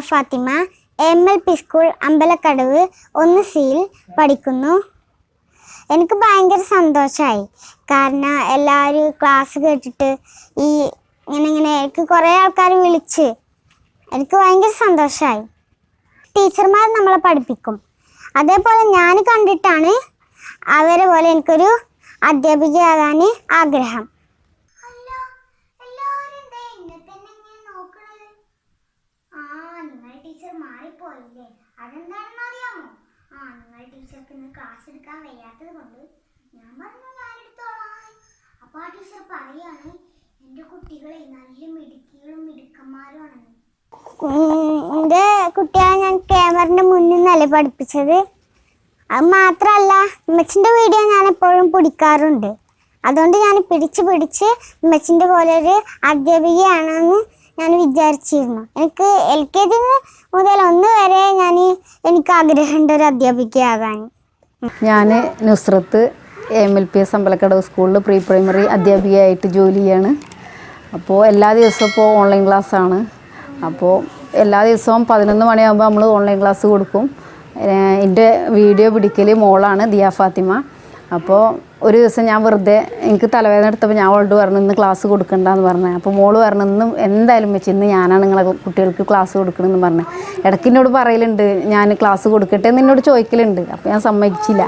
Fathima MLP school Ambalakkadavu 1C പഠിക്കുന്നു. എനിക്ക് ഭയങ്കര സന്തോഷമായി. കാരണം എല്ലാവരും ക്ലാസ് കേട്ടിട്ട് ഇങ്ങനെ എനിക്ക് കുറേ ആൾക്കാർ വിളിച്ച് എനിക്ക് ഭയങ്കര സന്തോഷമായി. ടീച്ചർമാർ നമ്മളെ പഠിപ്പിക്കും. അതേപോലെ ഞാൻ കണ്ടിട്ടാണ് അവരെ പോലെ എനിക്കൊരു അധ്യാപികയാകാൻ ആഗ്രഹം. ടീച്ചർ മാറിപ്പോയില്ലേ? അതെന്താണെന്ന് അറിയാമോ? നിങ്ങൾ ടീച്ചർക്ക് ഇന്ന് ക്ലാസ് എടുക്കാൻ വയ്യാത്തത് കൊണ്ട് ഞാൻ പറഞ്ഞു ഞാൻ എടുത്തോളാം. അപ്പോൾ ആ ടീച്ചർ പറയാണ് എൻ്റെ കുട്ടികളെ നല്ല മിടുക്കികളും മിടുക്കന്മാരുമാണെന്ന്. എൻ്റെ കുട്ടികളെ ഞാൻ ക്യാമറയുടെ മുന്നിൽ നിന്നല്ലേ പഠിപ്പിച്ചത്. അത് മാത്രമല്ല ഉമ്മച്ചിൻ്റെ വീഡിയോ ഞാൻ എപ്പോഴും പിടിക്കാറുണ്ട്. അതുകൊണ്ട് ഞാൻ പിടിച്ച് ഉമ്മച്ചിൻ്റെ പോലെ ഒരു അധ്യാപികയാണെന്ന് ഞാൻ വിചാരിച്ചിരുന്നു. എനിക്ക് LKG മുതൽ 1 വരെ എനിക്ക് ആഗ്രഹമുണ്ട് ഒരു അധ്യാപികയാകാൻ. ഞാൻ നുസ്രത്ത് MLPS അമ്പലക്കടവ് സ്കൂളിൽ പ്രീ പ്രൈമറി അധ്യാപികയായിട്ട് ജോലി ചെയ്യാണ്. അപ്പോൾ എല്ലാ ദിവസവും ഇപ്പോൾ ഓൺലൈൻ ക്ലാസ്സാണ്. അപ്പോൾ എല്ലാ ദിവസവും 11 മണിയാകുമ്പോൾ നമ്മൾ ഓൺലൈൻ ക്ലാസ് കൊടുക്കും. എൻ്റെ വീഡിയോ പിടിക്കൽ മോളാണ് ദിയ ഫാത്തിമ. അപ്പോൾ ഒരു ദിവസം ഞാൻ വെറുതെ എനിക്ക് തലവേദന എടുത്തപ്പോൾ ഞാൻ അവളോട് പറഞ്ഞു ഇന്ന് ക്ലാസ് കൊടുക്കണ്ടെന്ന് പറഞ്ഞു. അപ്പോൾ മോള് പറഞ്ഞു ഇന്ന് എന്തായാലും വെച്ച് ഇന്ന് ഞാനാണ് നിങ്ങളെ കുട്ടികൾക്ക് ക്ലാസ് കൊടുക്കണമെന്ന് പറഞ്ഞു. ഇടയ്ക്ക് എന്നോട് പറയലുണ്ട് ഞാൻ ക്ലാസ് കൊടുക്കട്ടെ എന്ന് എന്നോട് ചോദിക്കലുണ്ട്. അപ്പോൾ ഞാൻ സമ്മതിച്ചില്ല.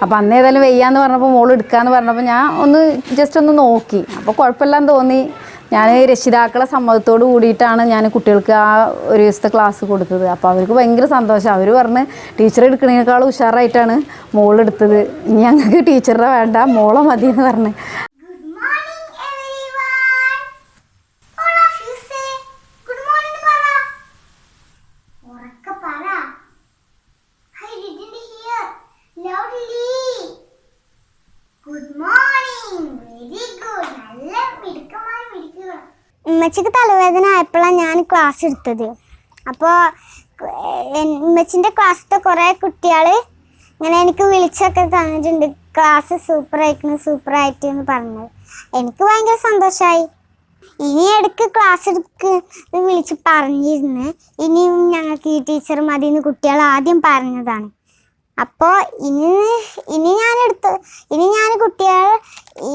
അപ്പോൾ അന്ന് ഏതായാലും വയ്യാന്ന് പറഞ്ഞപ്പോൾ മോള് എടുക്കാമെന്ന് പറഞ്ഞപ്പോൾ ഞാൻ ജസ്റ്റ് ഒന്ന് നോക്കി. അപ്പോൾ കുഴപ്പമില്ലാന്ന് തോന്നി. ഞാൻ രക്ഷിതാക്കളെ സമ്മതത്തോട് കൂടിയിട്ടാണ് ഞാൻ കുട്ടികൾക്ക് ആ ഒരു ദിവസത്തെ ക്ലാസ് കൊടുത്തത്. അപ്പോൾ അവർക്ക് ഭയങ്കര സന്തോഷം. അവർ പറഞ്ഞ് ടീച്ചർ എടുക്കുന്നതിനേക്കാളും ഉഷാറായിട്ടാണ് മോളെടുത്തത്. ഇനി ഞങ്ങൾക്ക് ടീച്ചറെ വേണ്ട മോളെ മതി എന്ന് പറഞ്ഞ്. ഉമ്മച്ചിക്ക് തലവേദന ആയപ്പോഴാണ് ഞാൻ ക്ലാസ് എടുത്തത്. അപ്പോൾ ഉമ്മച്ചിൻ്റെ ക്ലാസ്സിലത്തെ കുറേ കുട്ടികൾ ഇങ്ങനെ എനിക്ക് വിളിച്ചൊക്കെ തന്നിട്ടുണ്ട് ക്ലാസ് സൂപ്പറായിട്ട് എന്ന് പറഞ്ഞത്. എനിക്ക് ഭയങ്കര സന്തോഷമായി. ഇനി ഇടയ്ക്ക് ക്ലാസ് വിളിച്ച് പറഞ്ഞിരുന്നു ഇനിയും ഞങ്ങൾക്ക് ഈ ടീച്ചർ മതി എന്ന് കുട്ടികൾ ആദ്യം പറഞ്ഞതാണ്. അപ്പോൾ ഇനി ഞാൻ കുട്ടികൾ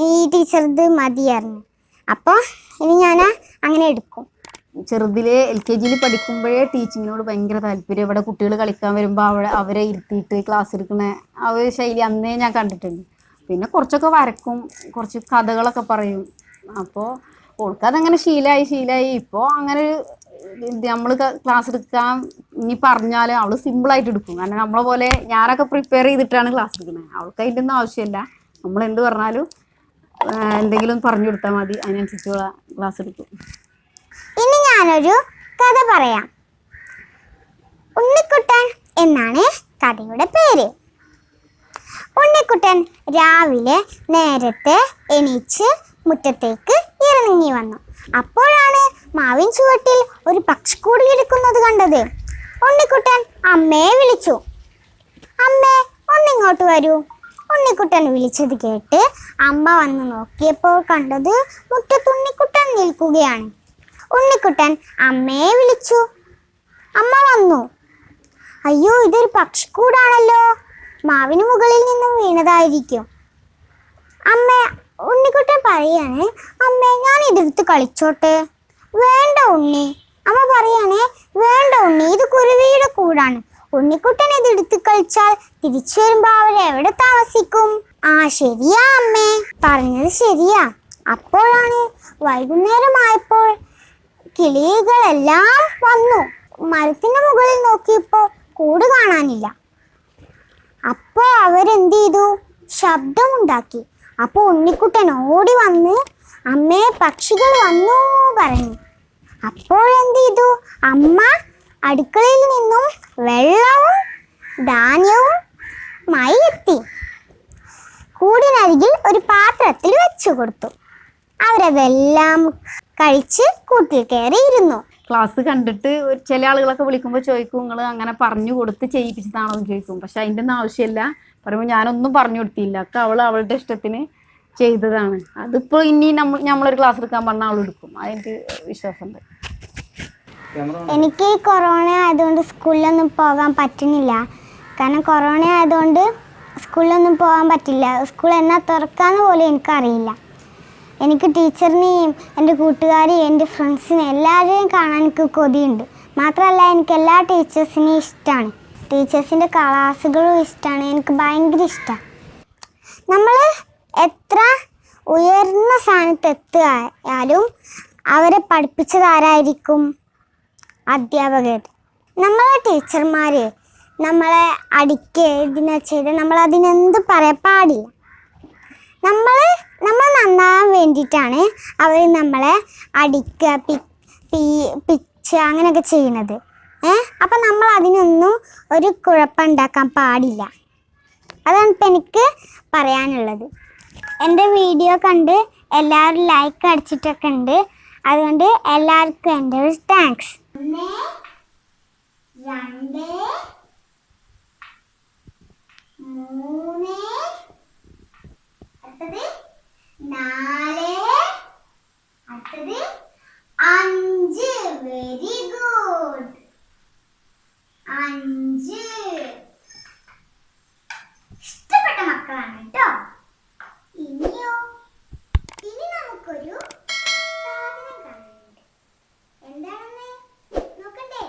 ഈ ടീച്ചർത് മതിയായിരുന്നു. അപ്പോൾ ഇനി ഞാൻ അങ്ങനെ എടുക്കും. ചെറുതിലെ LKG പഠിക്കുമ്പോഴേ ടീച്ചിങ്ങിനോട് ഭയങ്കര താല്പര്യം. ഇവിടെ കുട്ടികൾ കളിക്കാൻ വരുമ്പോൾ അവരെ ഇരുത്തിയിട്ട് ക്ലാസ് എടുക്കുന്ന ആ ഒരു ശൈലി അന്നേ ഞാൻ കണ്ടിട്ടുണ്ട്. പിന്നെ കുറച്ചൊക്കെ വരക്കും, കുറച്ച് കഥകളൊക്കെ പറയും. അപ്പോൾ ഓൾക്കതങ്ങനെ ശീലമായി. ഇപ്പോൾ അങ്ങനെ നമ്മൾ ക്ലാസ് എടുക്കാൻ ഇനി പറഞ്ഞാൽ അവൾ സിമ്പിളായിട്ട് എടുക്കും. കാരണം നമ്മളെ പോലെ ഞാനൊക്കെ പ്രിപ്പയർ ചെയ്തിട്ടാണ് ക്ലാസ് എടുക്കുന്നത്. അവൾക്ക് അതിൻ്റെ ഒന്നും ആവശ്യമില്ല. നമ്മൾ എന്ത് പറഞ്ഞാലും എന്തെങ്കിലും പറഞ്ഞു കൊടുത്താൽ മതി, അതിനനുസരിച്ചുള്ള ക്ലാസ് എടുക്കും. ഇനി ഞാനൊരു കഥ പറയാം. ഉണ്ണിക്കുട്ടൻ എന്നാണ് കഥയുടെ പേര്. ഉണ്ണിക്കുട്ടൻ രാവിലെ നേരത്തെ എണീച്ച് മുറ്റത്തേക്ക് ഇറങ്ങി വന്നു. അപ്പോഴാണ് മാവിൻ ചുവട്ടിൽ ഒരു പക്ഷിക്കൂട് ഇരിക്കുന്നത് കണ്ടത്. ഉണ്ണിക്കുട്ടൻ അമ്മയെ വിളിച്ചു. അമ്മേ, ഒന്നിങ്ങോട്ട് വരൂ. ഉണ്ണിക്കുട്ടൻ വിളിച്ചത് കേട്ട് അമ്മ വന്ന് നോക്കിയപ്പോൾ കണ്ടത് മുറ്റത്ത് ഉണ്ണിക്കുട്ടൻ നിൽക്കുകയാണ്. ഉണ്ണിക്കുട്ടൻ അമ്മയെ വിളിച്ചു. അമ്മ വന്നു. അയ്യോ, ഇതൊരു പക്ഷിക്കൂടാണല്ലോ, മാവിന് മുകളിൽ നിന്നും വീണതായിരിക്കും. ഉണ്ണിക്കുട്ടൻ പറയാണ്, അമ്മേ ഞാൻ ഇതെടുത്ത് കളിച്ചോട്ടെ. വേണ്ട ഉണ്ണി. അമ്മ പറയാണ്, വേണ്ട ഉണ്ണി, ഇത് കുരുവിയുടെ കൂടാണ്. ഉണ്ണിക്കുട്ടൻ ഇതെടുത്ത് കളിച്ചാൽ തിരിച്ചു വരുമ്പോ അവരെവിടെ താമസിക്കും? ശരിയാ അമ്മേ, പറഞ്ഞത് ശരിയാ. അപ്പോഴാണ് വൈകുന്നേരമായപ്പോൾ കിളികളെല്ലാം വന്നു. മരത്തിന്റെ മുകളിൽ നോക്കിയപ്പോൾ കൂട് കാണാനില്ല. അപ്പോൾ അവരെന്ത് ചെയ്തു? ശബ്ദമുണ്ടാക്കി. അപ്പോൾ ഉണ്ണിക്കുട്ടൻ ഓടി വന്ന് അമ്മേ, പക്ഷികൾ വന്നു പറഞ്ഞു. അപ്പോഴെന്ത് ചെയ്തു? അമ്മ അടുക്കളയിൽ നിന്നും വെള്ളവും ധാന്യവുമായി എത്തി. കൂടിനരികിൽ ഒരു പാത്രത്തിൽ വെച്ചു കൊടുത്തു. അവരതെല്ലാം കഴിച്ച് കൂട്ടിൽ കയറിയിരുന്നു. ക്ലാസ് കണ്ടിട്ട് ചില ആളുകളൊക്കെ വിളിക്കുമ്പോൾ ചോദിക്കും നിങ്ങൾ അങ്ങനെ പറഞ്ഞു കൊടുത്ത് ചെയ്യിപ്പിച്ചതാണോ എന്ന് ചോദിക്കും. പക്ഷെ അതിൻ്റെ ഒന്നും ആവശ്യമില്ല. പറയുമ്പോൾ ഞാനൊന്നും പറഞ്ഞു കൊടുത്തില്ല. ഒക്കെ അവളുടെ ഇഷ്ടത്തിന് ചെയ്തതാണ്. അതിപ്പോൾ ഇനി നമ്മളൊരു ക്ലാസ് എടുക്കാൻ പറഞ്ഞാൽ അവൾ എടുക്കും. അതെനിക്ക് വിശ്വാസമുണ്ട്. എനിക്ക് കൊറോണ ആയതുകൊണ്ട് സ്കൂളിലൊന്നും പോകാൻ പറ്റുന്നില്ല. കാരണം കൊറോണ ആയതുകൊണ്ട് സ്കൂളിലൊന്നും പോകാൻ പറ്റില്ല. സ്കൂൾ എന്നാ തുറക്കാന്ന് പോലും എനിക്കറിയില്ല. എനിക്ക് ടീച്ചറിനെയും എൻ്റെ കൂട്ടുകാരെയും എൻ്റെ ഫ്രണ്ട്സിനെയും എല്ലാവരെയും കാണാൻ എനിക്ക് കൊതിയുണ്ട്. മാത്രമല്ല എനിക്ക് എല്ലാ ടീച്ചേഴ്സിനെയും ഇഷ്ടമാണ്. ടീച്ചേഴ്സിൻ്റെ ക്ലാസ്സുകളും ഇഷ്ടമാണ്. എനിക്ക് ഭയങ്കര ഇഷ്ടമാണ്. നമ്മൾ എത്ര ഉയർന്ന സ്ഥാനത്ത് എത്തുകയാലും അവരെ പഠിപ്പിച്ചത് ആരായിരിക്കും? അധ്യാപകർ. നമ്മളെ ടീച്ചർമാർ നമ്മളെ അടിക്കുക ഇതിനെ ചെയ്ത് നമ്മളതിനെന്ത് പറയാൻ പാടില്ല. നമ്മൾ നന്നാകാൻ വേണ്ടിയിട്ടാണ് അവർ നമ്മളെ അടിക്കുക, പിച്ച് അങ്ങനെയൊക്കെ ചെയ്യുന്നത്. അപ്പം നമ്മൾ അതിനൊന്നും ഒരു കുഴപ്പമുണ്ടാക്കാൻ പാടില്ല. അതാണ് ഇപ്പം എനിക്ക് പറയാനുള്ളത്. എൻ്റെ വീഡിയോ കണ്ട് എല്ലാവരും ലൈക്ക് അടിച്ചിട്ടൊക്കെ ഉണ്ട്. അതുകൊണ്ട് എല്ലാവർക്കും എൻ്റെ ഒരു താങ്ക്സ്. 1 2 3 അടുത്തത് 4 അടുത്തത് 5. Very good. 5 ഇഷ്ടപ്പെട്ട മക്കളാണ് കേട്ടോ. ഇനിയോ ഇനി നമുക്കൊരു സാധനം കാണാനുണ്ട്. എന്താണെന്ന് നോക്കണ്ടേ?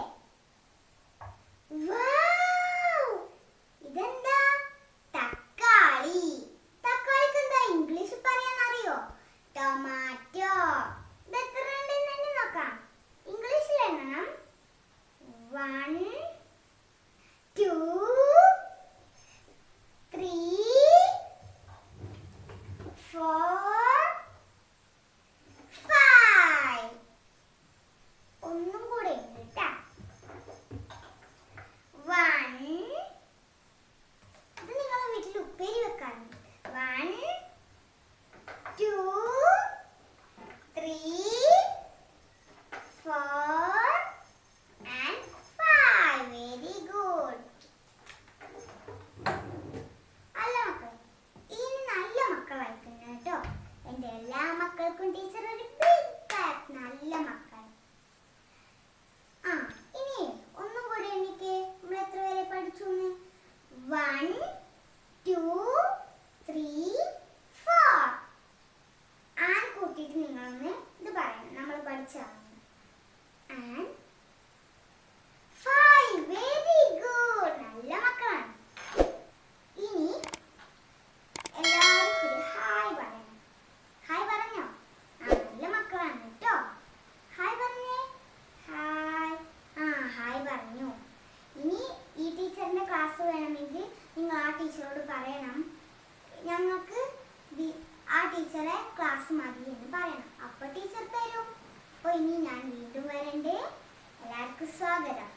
ഇതെന്താ? തക്കാളി. തക്കാളിക്ക് എന്താ ഇംഗ്ലീഷ് പറയാനറിയോ? ടൊമാറ്റോ. ഇത് എത്ര ഉണ്ടെന്ന് നോക്കാം. ഇംഗ്ലീഷിൽ എണ്ണണം. 1 2 3 4 5. ഒന്നും കൂടെ ഉണ്ട് കേട്ടാ. 1 ഇത് നിങ്ങളുടെ വീട്ടിൽ ഉപ്പേരി വെക്കാറുണ്ട്. 1 2 3 4 and 5. Very good. അല്ല മക്കളെ, ഇനി നല്ല മക്കളായിരിക്കും കേട്ടോ. എൻ്റെ എല്ലാ മക്കൾക്കും ടീച്ചർ ഒരു ബിഗ് ക്ലാപ്പ്. നല്ല മക്കൾ. ഇനി ഒന്നും കൂടി എനിക്ക് നമ്മൾ എത്ര വരെ പഠിച്ചു? 1 2 3 4. ആൻ കൂട്ടിയിട്ട് നിങ്ങളൊന്ന് ഇത് പറയണം. നമ്മൾ പഠിച്ചതാണ്. ആൻഡ് 5. Very good. നല്ല മക്കളാണ്. ഇനി എല്ലാവർക്കും ഒരു ഹായ് പറയണം. ഹായ് പറഞ്ഞോ? നല്ല മക്കളാണ് കേട്ടോ. ഹായ് പറഞ്ഞേ. ഹായ്. ഹായ് പറഞ്ഞു. ഇനി ഈ ടീച്ചറിൻ്റെ ക്ലാസ് വേണമെങ്കിൽ നിങ്ങൾ ആ ടീച്ചറോട് പറയണം, ഞങ്ങൾക്ക് ആ ടീച്ചറെ ക്ലാസ് മതി എന്ന് പറയണം. അപ്പോൾ ടീച്ചർ തരും. അപ്പോൾ ഇനി ഞാൻ വീണ്ടും വരണ്ടേ. എല്ലാവർക്കും സ്വാഗതം.